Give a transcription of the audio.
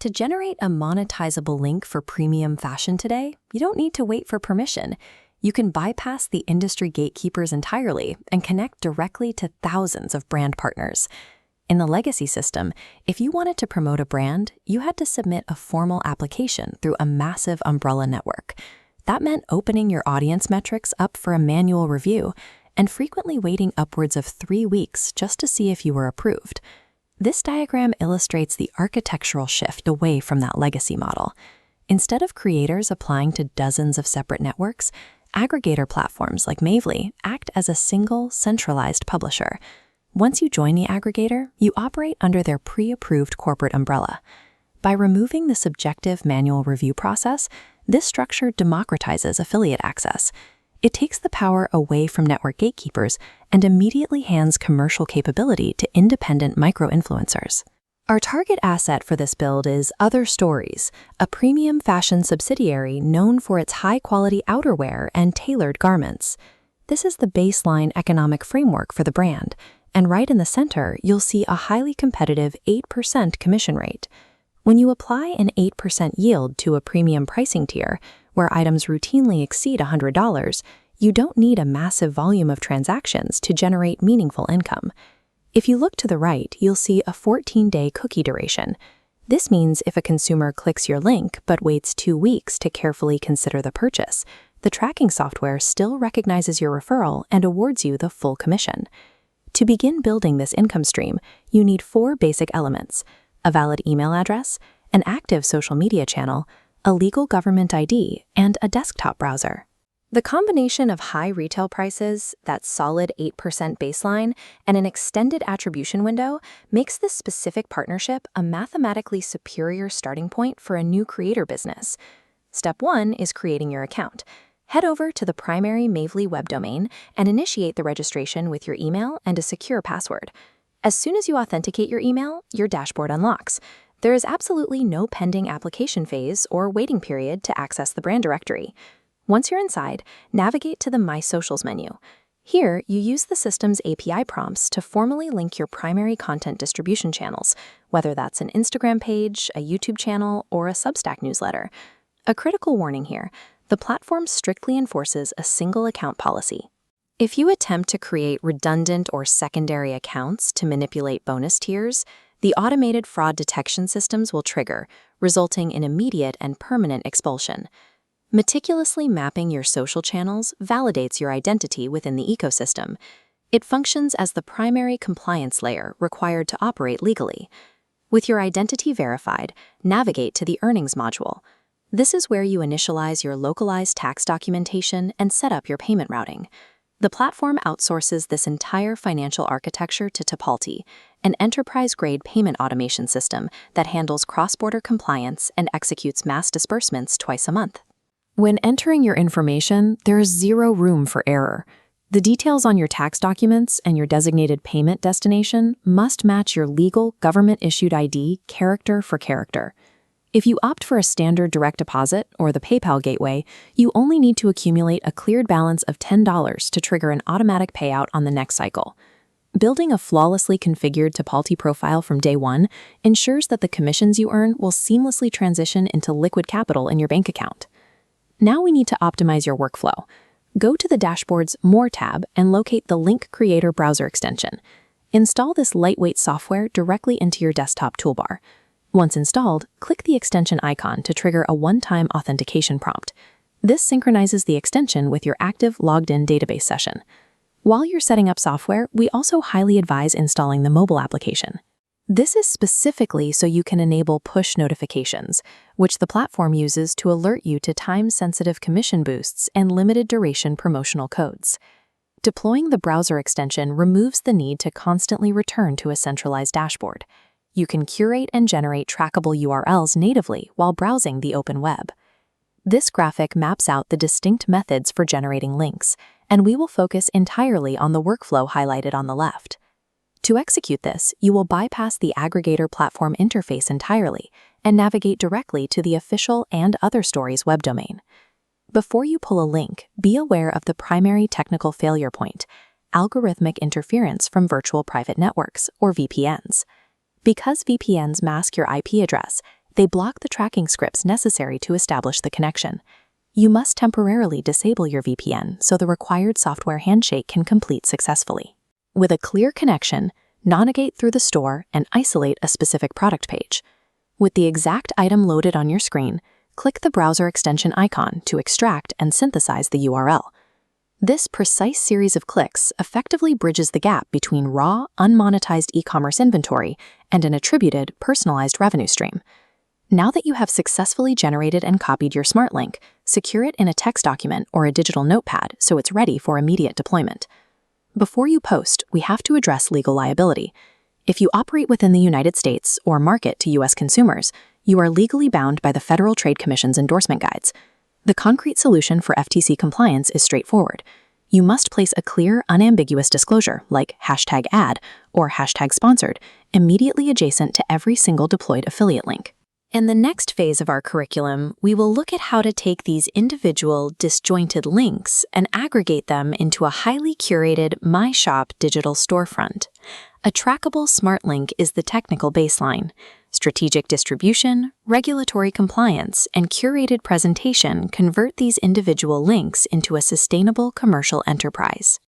To generate a monetizable link for premium fashion today, you don't need to wait for permission. You can bypass the industry gatekeepers entirely and connect directly to thousands of brand partners. In the legacy system, if you wanted to promote a brand, you had to submit a formal application through a massive umbrella network. That meant opening your audience metrics up for a manual review and frequently waiting upwards of 3 weeks just to see if you were approved. This diagram illustrates the architectural shift away from that legacy model. Instead of creators applying to dozens of separate networks, aggregator platforms like Mavely act as a single, centralized publisher. Once you join the aggregator, you operate under their pre-approved corporate umbrella. By removing the subjective manual review process, this structure democratizes affiliate access. It takes the power away from network gatekeepers and immediately hands commercial capability to independent micro-influencers. Our target asset for this build is Other Stories, a premium fashion subsidiary known for its high-quality outerwear and tailored garments. This is the baseline economic framework for the brand, and right in the center, you'll see a highly competitive 8% commission rate. When you apply an 8% yield to a premium pricing tier, where items routinely exceed $100, you don't need a massive volume of transactions to generate meaningful income. If you look to the right, you'll see a 14-day cookie duration. This means if a consumer clicks your link but waits 2 weeks to carefully consider the purchase, the tracking software still recognizes your referral and awards you the full commission. To begin building this income stream, you need 4 basic elements: a valid email address, an active social media channel, a legal government ID, and a desktop browser. The combination of high retail prices, that solid 8% baseline, and an extended attribution window makes this specific partnership a mathematically superior starting point for a new creator business. Step 1 is creating your account. Head over to the primary Mavely web domain and initiate the registration with your email and a secure password. As soon as you authenticate your email, your dashboard unlocks. There is absolutely no pending application phase or waiting period to access the brand directory. Once you're inside, navigate to the My Socials menu. Here, you use the system's API prompts to formally link your primary content distribution channels, whether that's an Instagram page, a YouTube channel, or a Substack newsletter. A critical warning here: the platform strictly enforces a single account policy. If you attempt to create redundant or secondary accounts to manipulate bonus tiers, the automated fraud detection systems will trigger, resulting in immediate and permanent expulsion. Meticulously mapping your social channels validates your identity within the ecosystem. It functions as the primary compliance layer required to operate legally. With your identity verified, navigate to the Earnings module. This is where you initialize your localized tax documentation and set up your payment routing. The platform outsources this entire financial architecture to Tipalti, an enterprise-grade payment automation system that handles cross-border compliance and executes mass disbursements twice a month. When entering your information, there is zero room for error. The details on your tax documents and your designated payment destination must match your legal, government-issued ID character for character. If you opt for a standard direct deposit or the PayPal gateway, you only need to accumulate a cleared balance of $10 to trigger an automatic payout on the next cycle. Building a flawlessly configured Tipalti profile from day one ensures that the commissions you earn will seamlessly transition into liquid capital in your bank account. Now we need to optimize your workflow. Go to the dashboard's More tab and locate the Link Creator browser extension. Install this lightweight software directly into your desktop toolbar. Once installed, click the extension icon to trigger a one-time authentication prompt. This synchronizes the extension with your active logged-in database session. While you're setting up software, we also highly advise installing the mobile application. This is specifically so you can enable push notifications, which the platform uses to alert you to time-sensitive commission boosts and limited-duration promotional codes. Deploying the browser extension removes the need to constantly return to a centralized dashboard. You can curate and generate trackable URLs natively while browsing the open web. This graphic maps out the distinct methods for generating links, and we will focus entirely on the workflow highlighted on the left. To execute this, you will bypass the aggregator platform interface entirely and navigate directly to the official and Other Stories web domain. Before you pull a link, be aware of the primary technical failure point: algorithmic interference from virtual private networks, or VPNs. Because VPNs mask your IP address, They block the tracking scripts necessary to establish the connection. You must temporarily disable your VPN so the required software handshake can complete successfully. With a clear connection, navigate through the store and isolate a specific product page. With the exact item loaded on your screen, click the browser extension icon to extract and synthesize the URL. This precise series of clicks effectively bridges the gap between raw, unmonetized e-commerce inventory and an attributed, personalized revenue stream. Now that you have successfully generated and copied your smart link, secure it in a text document or a digital notepad so it's ready for immediate deployment. Before you post, we have to address legal liability. If you operate within the United States or market to U.S. consumers, you are legally bound by the Federal Trade Commission's endorsement guides. The concrete solution for FTC compliance is straightforward. You must place a clear, unambiguous disclosure, like #ad or #sponsored, immediately adjacent to every single deployed affiliate link. In the next phase of our curriculum, we will look at how to take these individual, disjointed links and aggregate them into a highly curated My Shop digital storefront. A trackable smart link is the technical baseline. Strategic distribution, regulatory compliance, and curated presentation convert these individual links into a sustainable commercial enterprise.